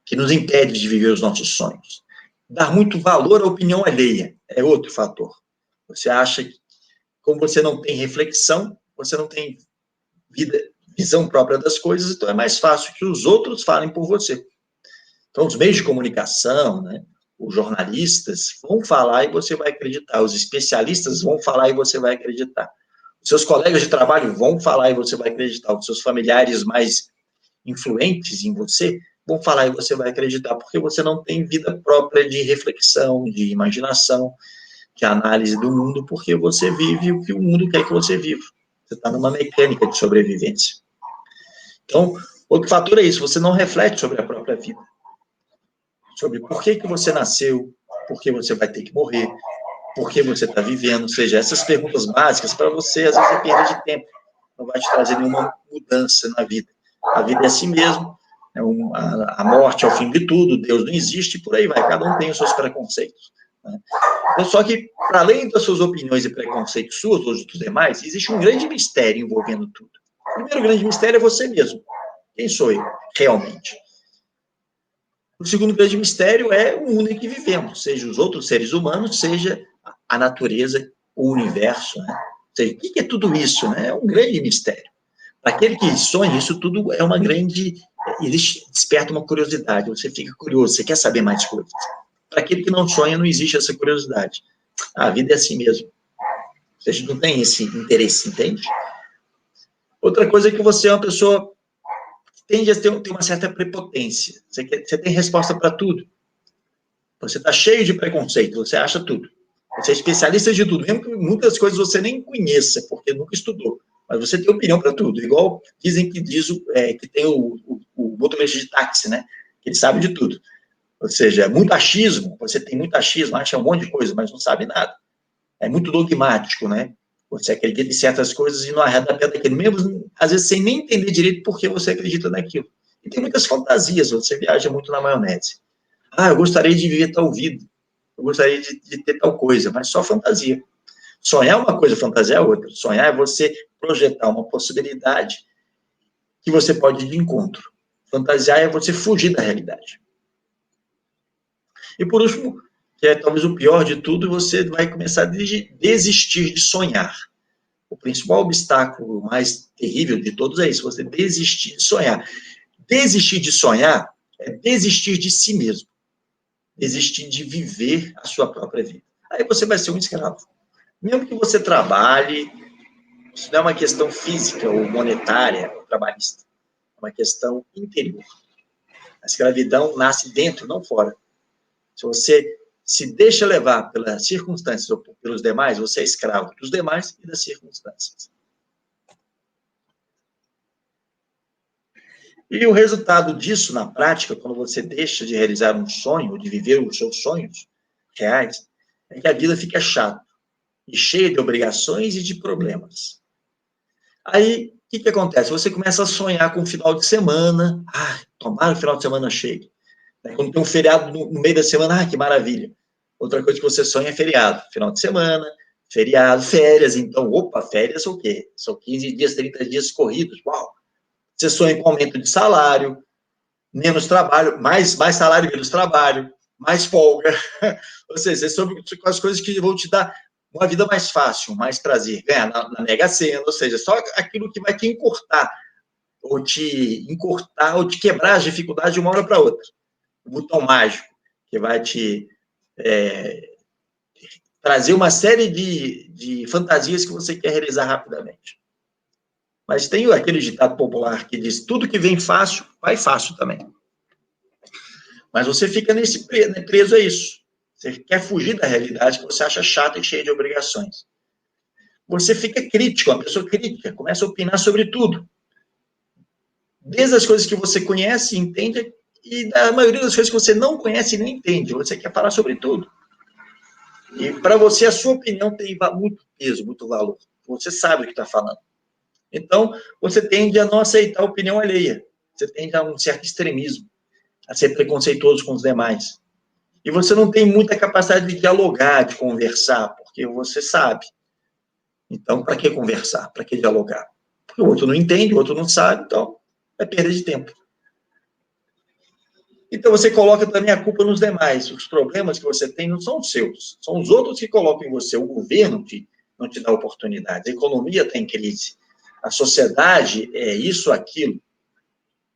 que nos impede de viver os nossos sonhos. Dar muito valor à opinião alheia é outro fator. Você acha que, como você não tem reflexão, você não tem visão própria das coisas, então é mais fácil que os outros falem por você. Então, os meios de comunicação, né, os jornalistas vão falar e você vai acreditar, os especialistas vão falar e você vai acreditar. Os seus colegas de trabalho vão falar e você vai acreditar, os seus familiares mais influentes em você vão falar e você vai acreditar, porque você não tem vida própria de reflexão, de imaginação, de análise do mundo, porque você vive o que o mundo quer que você viva. Você está numa mecânica de sobrevivência. Então, outro fator é isso, você não reflete sobre a própria vida. Sobre por que você nasceu, por que você vai ter que morrer, por que você está vivendo, ou seja, essas perguntas básicas, para você, às vezes, é perda de tempo, não vai te trazer nenhuma mudança na vida. A vida é assim mesmo, a morte é o fim de tudo, Deus não existe, e por aí vai, cada um tem os seus preconceitos. né? Então, só que, para além das suas opiniões e preconceitos suas ou dos demais, existe um grande mistério envolvendo tudo. O primeiro grande mistério é você mesmo. Quem sou eu, realmente? O segundo grande mistério é o mundo em que vivemos, seja os outros seres humanos, seja a natureza, o universo, né? Ou seja, o que é tudo isso, né? É um grande mistério. Para aquele que sonha, isso tudo é uma grande... desperta uma curiosidade, você fica curioso, você quer saber mais coisas. Para aquele que não sonha, não existe essa curiosidade. A vida é assim mesmo. A gente não tem esse interesse, entende? Outra coisa é que você é uma pessoa que tende a ter uma certa prepotência. Você tem resposta para tudo. Você está cheio de preconceito, você acha tudo. Você é especialista de tudo, mesmo que muitas coisas você nem conheça, porque nunca estudou. Mas você tem opinião para tudo. Igual dizem que que tem o motorista de táxi, né? Que ele sabe de tudo. Ou seja, muito achismo, você tem muito achismo, acha um monte de coisa, mas não sabe nada. É muito dogmático, né? Você acredita em certas coisas e não arreda pé daquilo, mesmo às vezes sem nem entender direito por que você acredita naquilo. E tem muitas fantasias, você viaja muito na maionese. Ah, eu gostaria de viver tal vida, eu gostaria de ter tal coisa, mas só fantasia. Sonhar é uma coisa, fantasia é outra. Sonhar é você projetar uma possibilidade que você pode ir de encontro. Fantasiar é você fugir da realidade. E por último, que é talvez o pior de tudo, você vai começar a desistir de sonhar. O principal obstáculo mais terrível de todos é isso, você desistir de sonhar. Desistir de sonhar é desistir de si mesmo. Desistir de viver a sua própria vida. Aí você vai ser um escravo. Mesmo que você trabalhe, isso não é uma questão física ou monetária ou trabalhista. É uma questão interior. A escravidão nasce dentro, não fora. Se você se deixa levar pelas circunstâncias ou pelos demais, você é escravo dos demais e das circunstâncias. E o resultado disso, na prática, quando você deixa de realizar um sonho, de viver os seus sonhos reais, é que a vida fica chata e cheia de obrigações e de problemas. Aí, o que acontece? Você começa a sonhar com o final de semana. Ah, tomara o final de semana chegue. Quando tem um feriado no meio da semana, ah, que maravilha. Outra coisa que você sonha é feriado. Final de semana, feriado, férias. Então, opa, férias são o quê? São 15 dias, 30 dias corridos. Uau! Você sonha com aumento de salário, menos trabalho, mais salário, menos trabalho, mais folga. Ou seja, é sobre as coisas que vão te dar uma vida mais fácil, mais prazer. Ganhar na Mega Sena, ou seja, só aquilo que vai te encurtar, ou te quebrar as dificuldades de uma hora para outra. O botão mágico, que vai te trazer uma série de fantasias que você quer realizar rapidamente. Mas tem aquele ditado popular que diz, tudo que vem fácil, vai fácil também. Mas você fica preso a isso. Você quer fugir da realidade que você acha chata e cheia de obrigações. Você fica crítico, uma pessoa crítica, começa a opinar sobre tudo. Desde as coisas que você conhece e entende, e da maioria das coisas que você não conhece e nem entende. Você quer falar sobre tudo. E para você, a sua opinião tem muito peso, muito valor. Você sabe o que está falando. Então, você tende a não aceitar a opinião alheia. Você tende a um certo extremismo, a ser preconceituoso com os demais. E você não tem muita capacidade de dialogar, de conversar, porque você sabe. Então, para que conversar? Para que dialogar? Porque o outro não entende, o outro não sabe, então é perda de tempo. Então, você coloca também a culpa nos demais. Os problemas que você tem não são os seus, são os outros que colocam em você. O governo não te dá oportunidade, a economia está em crise, a sociedade é isso, aquilo.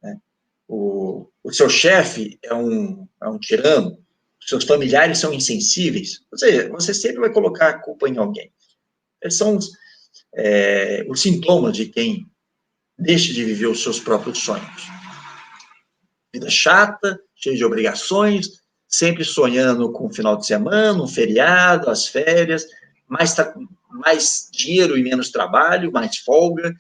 Né? O seu chefe é um tirano, os seus familiares são insensíveis. Ou seja, você sempre vai colocar a culpa em alguém. Esses são os sintomas de quem deixa de viver os seus próprios sonhos. Vida chata, cheia de obrigações, sempre sonhando com o final de semana, um feriado, as férias, mais dinheiro e menos trabalho, mais folga,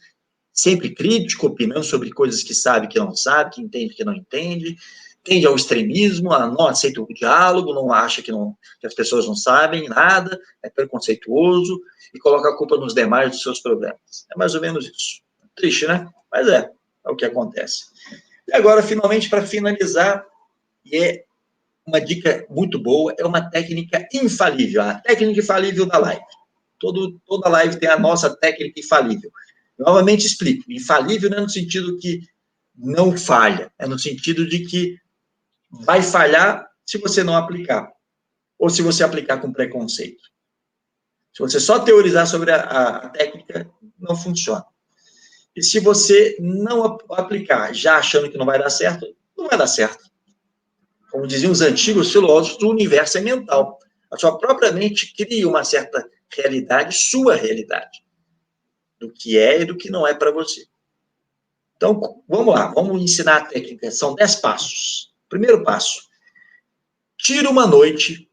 sempre crítico, opinando sobre coisas que sabe que não sabe, que entende que não entende, tende ao extremismo, não aceita o diálogo, não acha que as pessoas não sabem nada, é preconceituoso e coloca a culpa nos demais dos seus problemas. É mais ou menos isso. Triste, né? Mas é o que acontece. E agora, finalmente, para finalizar, uma dica muito boa, é uma técnica infalível, a técnica infalível da live. Toda live tem a nossa técnica infalível. Novamente explico, infalível não é no sentido que não falha, é no sentido de que vai falhar se você não aplicar, ou se você aplicar com preconceito. Se você só teorizar sobre a técnica, não funciona. E se você não aplicar já achando que não vai dar certo, não vai dar certo. Como diziam os antigos filósofos, o universo é mental. A sua própria mente cria uma certa realidade, sua realidade, do que é e do que não é para você. Então, vamos lá, vamos ensinar a técnica. São 10 passos. Primeiro passo, tira uma noite.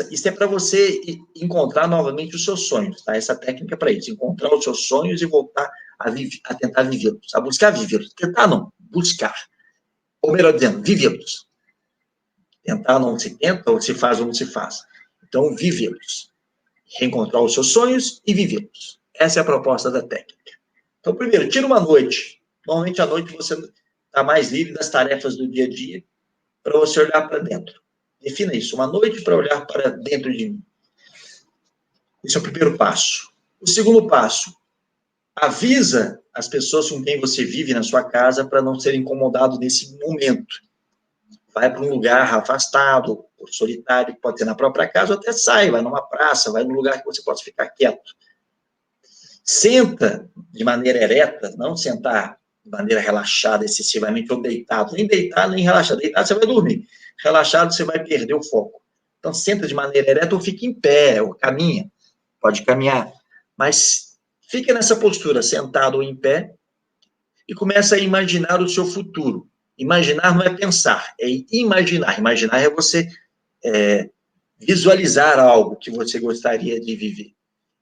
Isso é para você encontrar novamente os seus sonhos, tá? Essa técnica é para isso, encontrar os seus sonhos e voltar a tentar vivê-los, a buscar vivê-los. Tentar não, buscar. Ou melhor dizendo, vivê-los. Tentar não se tenta, ou se faz ou não se faz. Então, vivê-los. Reencontrar os seus sonhos e vivê-los. Essa é a proposta da técnica. Então, primeiro, tira uma noite. Normalmente, à noite, você está mais livre das tarefas do dia a dia para você olhar para dentro. Defina isso, uma noite para olhar para dentro de mim. Esse é o primeiro passo. O segundo passo, avisa as pessoas com quem você vive na sua casa para não ser incomodado nesse momento. Vai para um lugar afastado, solitário, pode ser na própria casa, ou até sai, vai numa praça, vai num lugar que você possa ficar quieto. Senta de maneira ereta, não sentar de maneira relaxada, excessivamente, ou deitado. Nem deitado, nem relaxado. Deitado, você vai dormir. Relaxado, você vai perder o foco. Então, senta de maneira ereta ou fica em pé, ou caminha. Pode caminhar. Mas fica nessa postura, sentado ou em pé, e começa a imaginar o seu futuro. Imaginar não é pensar, é imaginar. Imaginar é você visualizar algo que você gostaria de viver.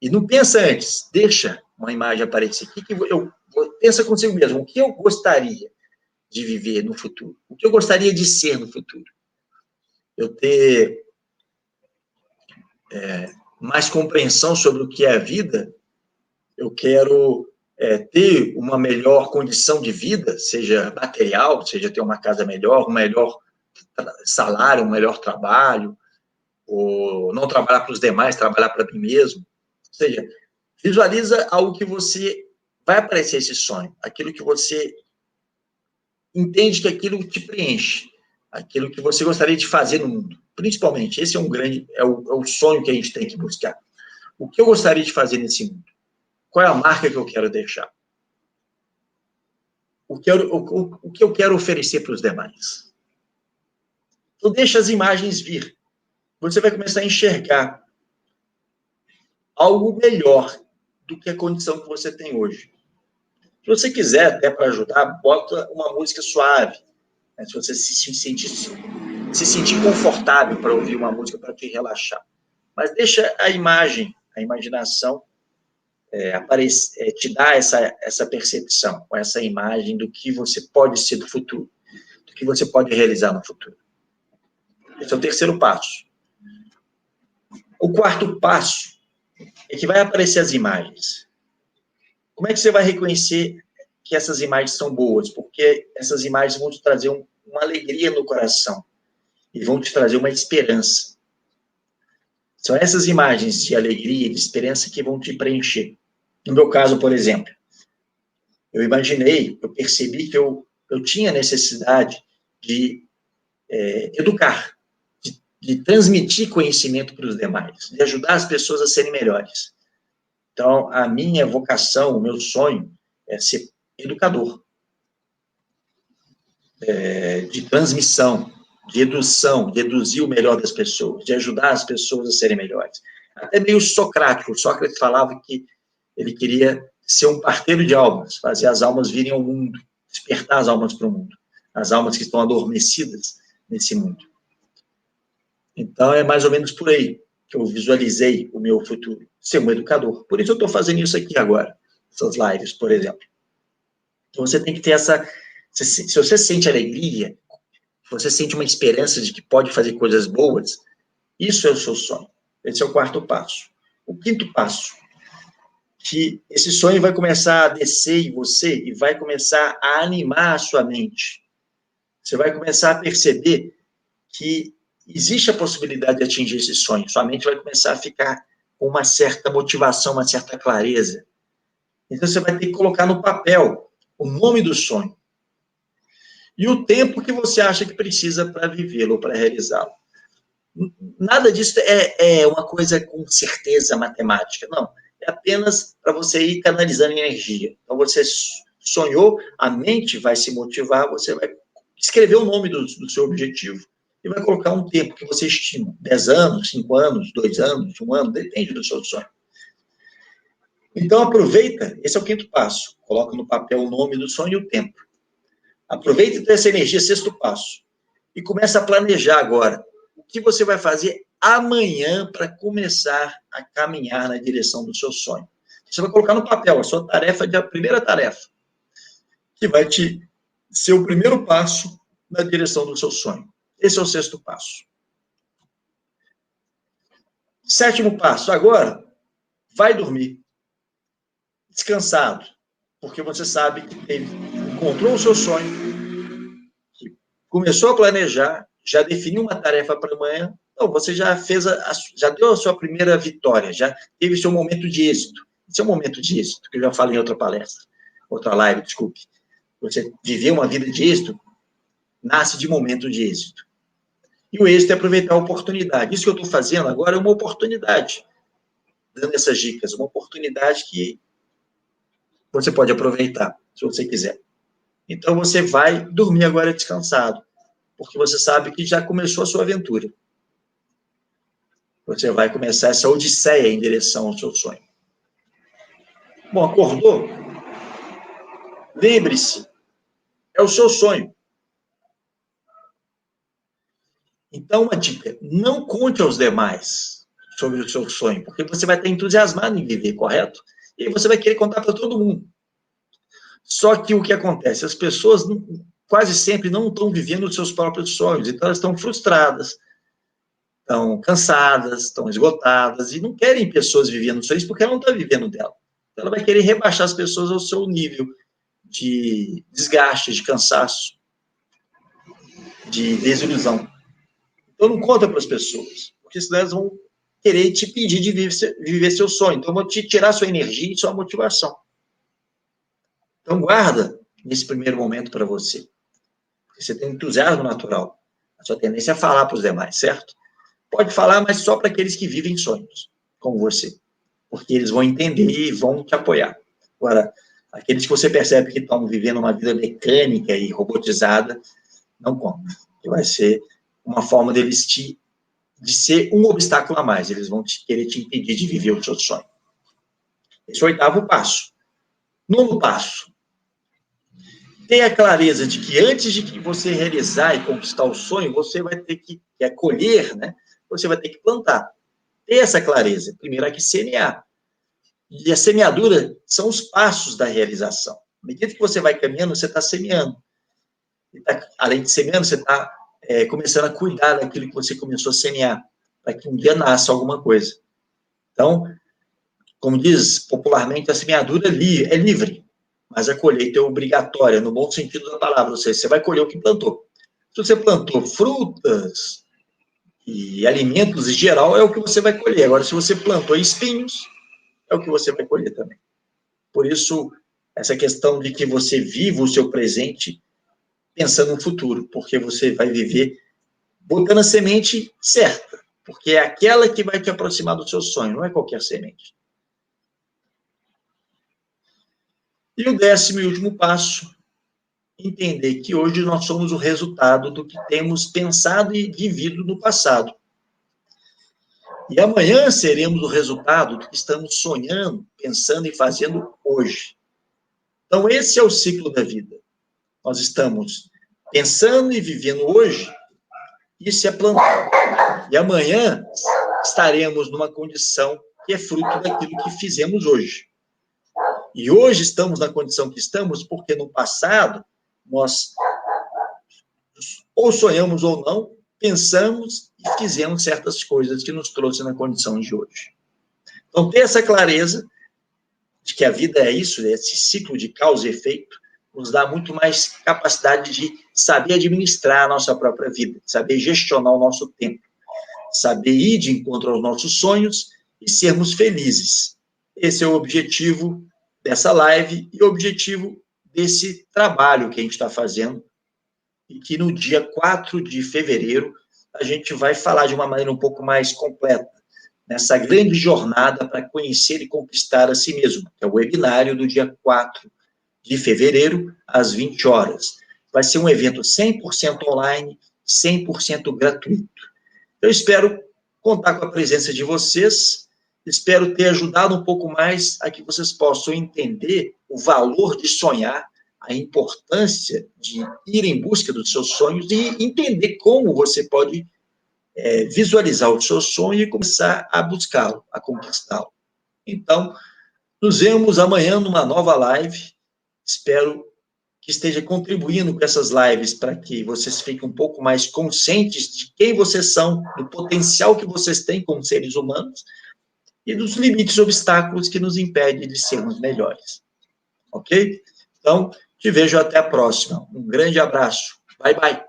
E não pensa antes, deixa uma imagem aparecer. Pensa consigo mesmo, o que eu gostaria de viver no futuro? O que eu gostaria de ser no futuro? Eu ter mais compreensão sobre o que é a vida, eu quero ter uma melhor condição de vida, seja material, seja ter uma casa melhor, um melhor salário, um melhor trabalho, ou não trabalhar para os demais, trabalhar para mim mesmo. Ou seja, visualiza algo que você vai aparecer esse sonho, aquilo que você entende que aquilo te preenche, aquilo que você gostaria de fazer no mundo. Principalmente, esse é o sonho que a gente tem que buscar. O que eu gostaria de fazer nesse mundo? Qual é a marca que eu quero deixar? O que eu quero oferecer para os demais? Então, deixa as imagens vir. Você vai começar a enxergar algo melhor do que a condição que você tem hoje. Se você quiser, até para ajudar, bota uma música suave. Né? Se você se sentir confortável para ouvir uma música para te relaxar. Mas deixa a imaginação, te dar essa percepção, com essa imagem do que você pode ser do futuro, do que você pode realizar no futuro. Esse é o terceiro passo. O quarto passo é que vai aparecer as imagens. Como é que você vai reconhecer que essas imagens são boas? Porque essas imagens vão te trazer uma alegria no coração e vão te trazer uma esperança. São essas imagens de alegria e de esperança que vão te preencher. No meu caso, por exemplo, eu percebi que eu tinha necessidade de educar, de transmitir conhecimento para os demais, de ajudar as pessoas a serem melhores. Então, a minha vocação, o meu sonho é ser educador, de transmissão, de edução, de eduzir o melhor das pessoas, de ajudar as pessoas a serem melhores. Até meio socrático. Sócrates falava que ele queria ser um parteiro de almas, fazer as almas virem ao mundo, despertar as almas para o mundo, as almas que estão adormecidas nesse mundo. Então, é mais ou menos por aí que eu visualizei o meu futuro, ser um educador. Por isso eu estou fazendo isso aqui agora, essas lives, por exemplo. Então, você tem que ter se você sente alegria, se você sente uma esperança de que pode fazer coisas boas, isso é o seu sonho. Esse é o quarto passo. O quinto passo, que esse sonho vai começar a descer em você e vai começar a animar a sua mente. Você vai começar a perceber que existe a possibilidade de atingir esse sonho. Sua mente vai começar a ficar com uma certa motivação, uma certa clareza. Então, você vai ter que colocar no papel o nome do sonho e o tempo que você acha que precisa para vivê-lo, para realizá-lo. Nada disso é uma coisa com certeza matemática, não. É apenas para você ir canalizando energia. Então, você sonhou, a mente vai se motivar, você vai escrever o nome do seu objetivo e vai colocar um tempo que você estima. 10 anos, 5 anos, 2 anos, 1 ano, depende do seu sonho. Então, aproveita, esse é o 5º passo. Coloca no papel o nome do sonho e o tempo. Aproveita então essa energia, 6º passo. E começa a planejar agora. O que você vai fazer amanhã para começar a caminhar na direção do seu sonho. Você vai colocar no papel a sua tarefa, a primeira tarefa, que vai ser o primeiro passo na direção do seu sonho. Esse é o 6º passo. 7º passo, agora, vai dormir. Descansado, porque você sabe que encontrou o seu sonho, que começou a planejar, já definiu uma tarefa para amanhã, então você já já deu a sua primeira vitória, já teve seu momento de êxito. Esse é um momento de êxito, que eu já falei em outra palestra, outra live, desculpe. Você viver uma vida de êxito, nasce de momento de êxito. E o êxito é aproveitar a oportunidade. Isso que eu estou fazendo agora é uma oportunidade, dando essas dicas, uma oportunidade que você pode aproveitar, se você quiser. Então, você vai dormir agora descansado, porque você sabe que já começou a sua aventura. Você vai começar essa odisseia em direção ao seu sonho. Bom, acordou? Lembre-se, é o seu sonho. Então, uma dica, não conte aos demais sobre o seu sonho, porque você vai estar entusiasmado em viver, correto? E aí você vai querer contar para todo mundo. Só que o que acontece? As pessoas quase sempre não estão vivendo os seus próprios sonhos, então elas estão frustradas, estão cansadas, estão esgotadas, e não querem pessoas vivendo sonhos porque ela não está vivendo dela. Então ela vai querer rebaixar as pessoas ao seu nível de desgaste, de cansaço, de desilusão. Então não conta para as pessoas, porque senão elas vão querer te pedir de viver seu sonho. Então vão te tirar sua energia e sua motivação. Então, guarda nesse primeiro momento para você. Porque você tem um entusiasmo natural. A sua tendência é falar para os demais, certo? Pode falar, mas só para aqueles que vivem sonhos, como você. Porque eles vão entender e vão te apoiar. Agora, aqueles que você percebe que estão vivendo uma vida mecânica e robotizada, não conta. Que vai ser uma forma deles de ser um obstáculo a mais. Eles vão querer te impedir de viver o seu sonho. Esse é o 8º passo. 9º passo. Tenha a clareza de que antes de que você realizar e conquistar o sonho, você vai ter que colher, né? Você vai ter que plantar. Ter essa clareza. Primeiro, há que semear. E a semeadura são os passos da realização. À medida que você vai caminhando, você está semeando. Além de semeando, você está começando a cuidar daquilo que você começou a semear, para que um dia nasça alguma coisa. Então, como diz popularmente, a semeadura é livre. Mas a colheita é obrigatória, no bom sentido da palavra, ou seja, você vai colher o que plantou. Se você plantou frutas e alimentos em geral, é o que você vai colher. Agora, se você plantou espinhos, é o que você vai colher também. Por isso, essa questão de que você viva o seu presente pensando no futuro, porque você vai viver botando a semente certa, porque é aquela que vai te aproximar do seu sonho, não é qualquer semente. E o 10º e último passo, entender que hoje nós somos o resultado do que temos pensado e vivido no passado. E amanhã seremos o resultado do que estamos sonhando, pensando e fazendo hoje. Então, esse é o ciclo da vida. Nós estamos pensando e vivendo hoje, isso é plantar. E amanhã estaremos numa condição que é fruto daquilo que fizemos hoje. E hoje estamos na condição que estamos porque no passado nós ou sonhamos ou não, pensamos e fizemos certas coisas que nos trouxe na condição de hoje. Então, ter essa clareza de que a vida é isso, é esse ciclo de causa e efeito, nos dá muito mais capacidade de saber administrar a nossa própria vida, saber gestionar o nosso tempo, saber ir de encontro aos nossos sonhos e sermos felizes. Esse é o objetivo dessa live e o objetivo desse trabalho que a gente está fazendo, e que no dia 4 de fevereiro a gente vai falar de uma maneira um pouco mais completa, nessa grande jornada para conhecer e conquistar a si mesmo, que é o webinário do dia 4 de fevereiro, às 20 horas. Vai ser um evento 100% online, 100% gratuito. Eu espero contar com a presença de vocês, espero ter ajudado um pouco mais a que vocês possam entender o valor de sonhar, a importância de ir em busca dos seus sonhos e entender como você pode visualizar o seu sonho e começar a buscá-lo, a conquistá-lo. Então, nos vemos amanhã numa nova live. Espero que esteja contribuindo com essas lives para que vocês fiquem um pouco mais conscientes de quem vocês são, do potencial que vocês têm como seres humanos e dos limites e obstáculos que nos impedem de sermos melhores. Ok? Então, te vejo até a próxima. Um grande abraço. Bye, bye.